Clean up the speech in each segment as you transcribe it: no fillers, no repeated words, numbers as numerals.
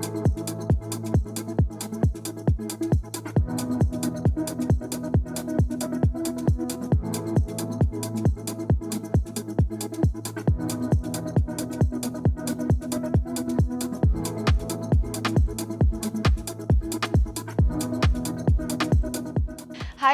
Hi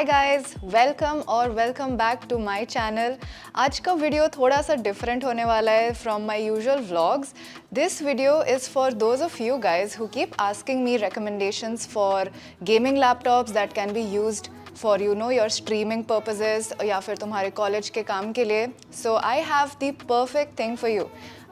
guys, welcome back to my channel. आज का video थोड़ा सा डिफरेंट होने वाला है from my usual vlogs. This video is for those of you guys who keep asking me recommendations for gaming laptops that can be used for your streaming purposes या फिर तुम्हारे कॉलेज के काम के लिए। So I have the perfect thing for you.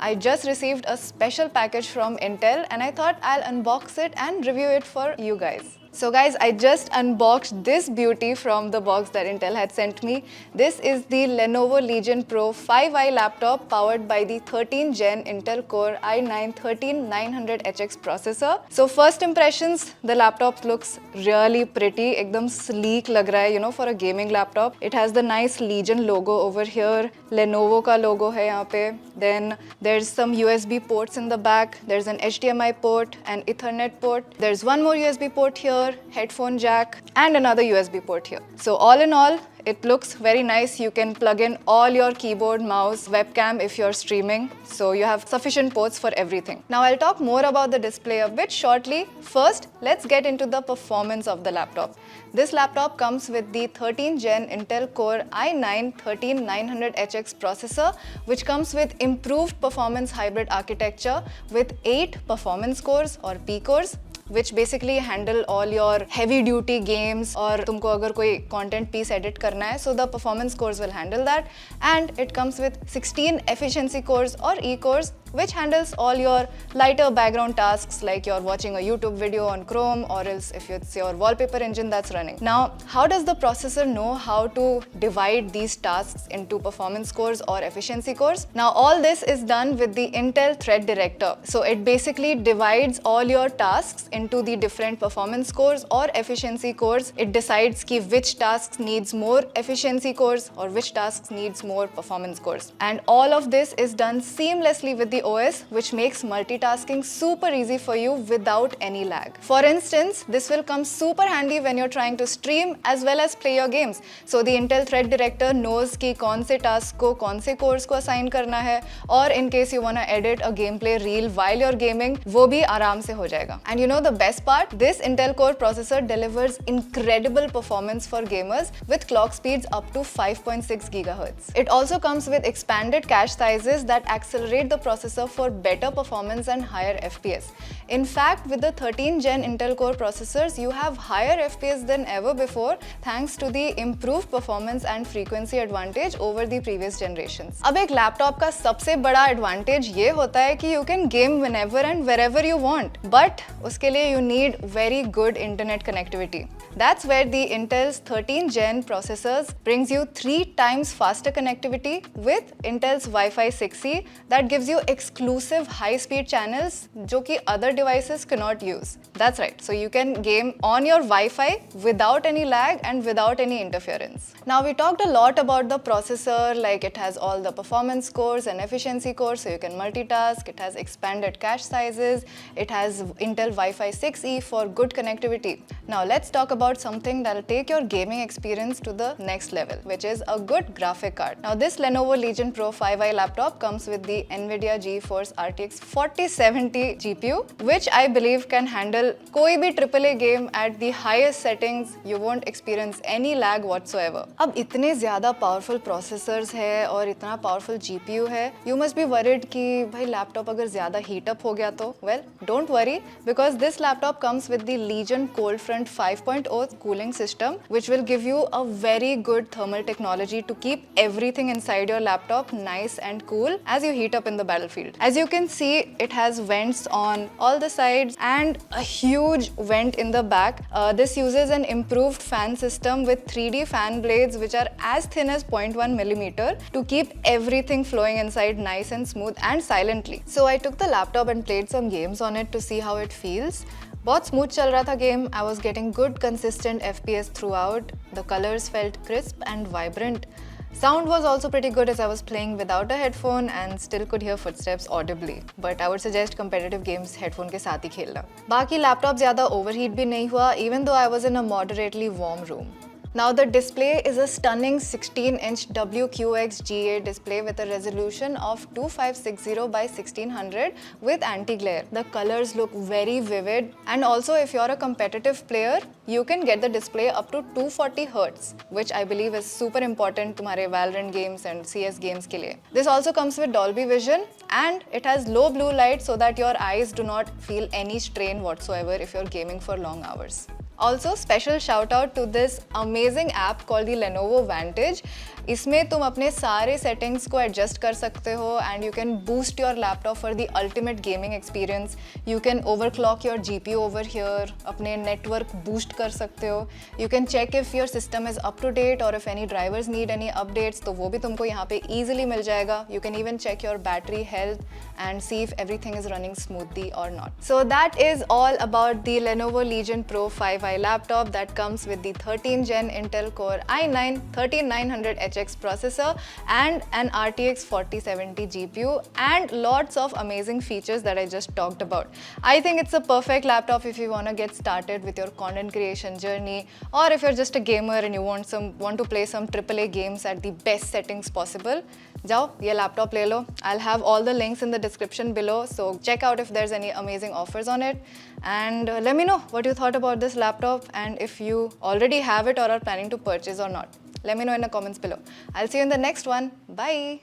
I just received a special package from Intel and I thought I'll unbox it and review it for you guys. So guys, I just unboxed this beauty from the box that Intel had sent me. This is the Lenovo Legion Pro 5i laptop powered by the 13th Gen Intel Core i9-13900HX processor. So first impressions, the laptop looks really pretty. एकदम sleek लग रहा है, for a gaming laptop. It has the nice Legion logo over here. Lenovo का logo है यहाँ पे. Then there's some USB ports in the back. There's an HDMI port, an Ethernet port. There's one more USB port here, headphone jack, and another USB port here. So all in all, it looks very nice. You can plug in all your keyboard, mouse, webcam if you're streaming. So you have sufficient ports for everything. Now I'll talk more about the display a bit shortly. First, let's get into the performance of the laptop. This laptop comes with the 13th Gen Intel Core i9-13900HX processor, which comes with improved performance hybrid architecture with 8 performance cores or P cores, which basically handle all your heavy duty games और तुमको अगर कोई content piece edit करना है, so the performance cores will handle that. And it comes with 16 efficiency cores or E cores, which handles all your lighter background tasks like you're watching a YouTube video on Chrome or else if it's your wallpaper engine that's running. Now, how does the processor know how to divide these tasks into performance cores or efficiency cores? Now, all this is done with the Intel Thread Director. So it basically divides all your tasks into the different performance cores or efficiency cores. It decides ki which tasks needs more efficiency cores or which tasks needs more performance cores. And all of this is done seamlessly with the OS, which makes multitasking super easy for you without any lag. For instance, this will come super handy when you're trying to stream as well as play your games. So the Intel Thread Director knows कि कौन से task को कौन से cores को assign करना है, और in case you wanna edit a gameplay reel while you're gaming, वो भी आराम से हो जाएगा. And you know the best part? This Intel Core processor delivers incredible performance for gamers with clock speeds up to 5.6 GHz. It also comes with expanded cache sizes that accelerate the processor for better performance and higher FPS. In fact, with the 13th Gen Intel Core processors, you have higher FPS than ever before thanks to the improved performance and frequency advantage over the previous generations. अब एक laptop का सबसे बड़ा advantage ये होता है कि you can game whenever and wherever you want, but उसके लिए you need very good internet connectivity. That's where the Intel's 13th Gen processors brings you 3 times faster connectivity with Intel's Wi-Fi 6E that gives you exclusive high-speed channels जो कि other devices cannot use. That's right. So you can game on your Wi-Fi without any lag and without any interference. Now we talked a lot about the processor, like it has all the performance cores and efficiency cores, so you can multitask. It has expanded cache sizes. It has Intel Wi-Fi 6E for good connectivity. Now let's talk about something that'll take your gaming experience to the next level, which is a good graphic card. Now this Lenovo Legion Pro 5i laptop comes with the NVIDIA GeForce RTX 4070 GPU, which I believe can handle कोई भी AAA game at the highest settings. You won't experience any lag whatsoever. अब इतने ज़्यादा powerful processors है और इतना powerful GPU है, you must be worried कि भाई laptop अगर ज़्यादा heat up हो गया तो, well, don't worry, because this laptop comes with the Legion Coldfront 5.0 cooling system, which will give you a very good thermal technology to keep everything inside your laptop nice and cool as you heat up in the battlefield. As you can see, it has vents on all the sides and a huge vent in the back. This uses an improved fan system with 3D fan blades which are as thin as 0.1 millimeter to keep everything flowing inside nice and smooth and silently. So I took the laptop and played some games on it to see how it feels. बहुत smooth चल रहा था game. I was getting good consistent FPS throughout. The colors felt crisp and vibrant. Sound was also pretty good as I was playing without a headphone and still could hear footsteps audibly. But I would suggest competitive games headphone के साथ ही खेलना. बाकी laptop ज़्यादा overheat भी नहीं हुआ even though I was in a moderately warm room. Now the display is a stunning 16-inch WQXGA display with a resolution of 2560 by 1600 with anti-glare. The colors look very vivid, and also if you're a competitive player, you can get the display up to 240 Hz, which I believe is super important तुम्हारे Valorant games and CS games के लिए. This also comes with Dolby Vision and it has low blue light so that your eyes do not feel any strain whatsoever if you're gaming for long hours. Also, special shout out to this amazing app called the Lenovo Vantage. इसमें तुम अपने सारे settings को adjust कर सकते हो and you can boost your laptop for the ultimate gaming experience. You can overclock your GPU over here, अपने network boost कर सकते हो. You can check if your system is up to date or if any drivers need any updates, तो वो भी तुमको यहाँ पे easily मिल जाएगा. You can even check your battery health and see if everything is running smoothly or not. So that is all about the Lenovo Legion Pro 5i laptop that comes with the 13th Gen Intel Core i9 13900HX processor and an RTX 4070 GPU and lots of amazing features that I just talked about. I think it's a perfect laptop if you want to get started with your content creation journey, or if you're just a gamer and you want to play some AAA games at the best settings possible. जाओ ये laptop ले लो. I'll have all the links in the description below, so check out if there's any amazing offers on it, and let me know what you thought about this laptop and if you already have it or are planning to purchase or not. Let me know in the comments below. I'll see you in the next one. Bye.